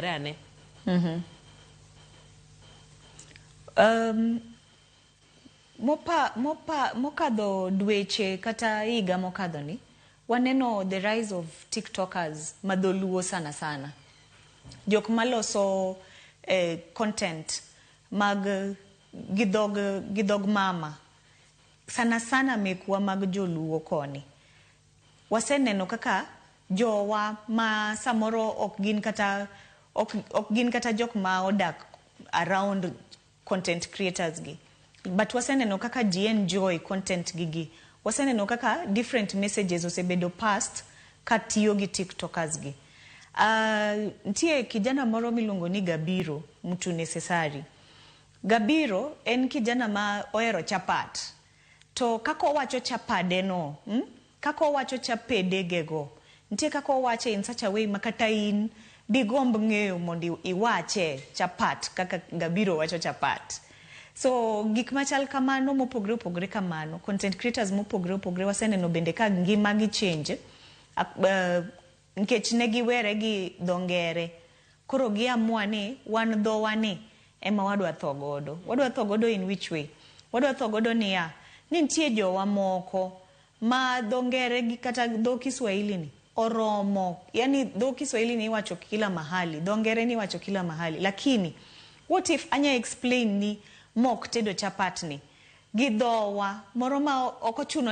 rane. Mokadho dweche kata higa mokadho ni waneno the rise of TikTokers madholuo sana. Jok maloso content mag gidhog mama sana mekuwa mag joluo koni. Waseneno kaka jowa ma samoro ok gin kata jok ma odak around content creators gi, but waseneno kaka ji enjoy content gigi. Waseneno kaka different messages osebedo passed katiyo gi TikTokers gi. Ntie kijana moro miluongo ni Gabiro, mtu necessary. Gabiro en kijana ma ohero chapat. To kako wacho chapade no, kako wacho chapede gego. Ntie kako wache in such a way makata in digomb ng'eyo mondo iwache chapat kaka Gabiro wacho chapat. So gik machal kamano mopogre kamano, content creators mopogre waseneno bende ka ngima gi change. Nkech ne giwere gi dongere. Koro giamua ni wan dhowa ni ema wadwa thogodo. Wadwa thogodo in which way? Wadwa thogodo niya, ni ntie jowa moko ma dongere gi kata dho Kiswahili ni oromo. Yani dho Kiswahili ni iwacho kila mahali, dongere ni iwacho kila mahali. Lakini what if anya explain ni mok tedo chapat ni gidhowa moro ma okochuno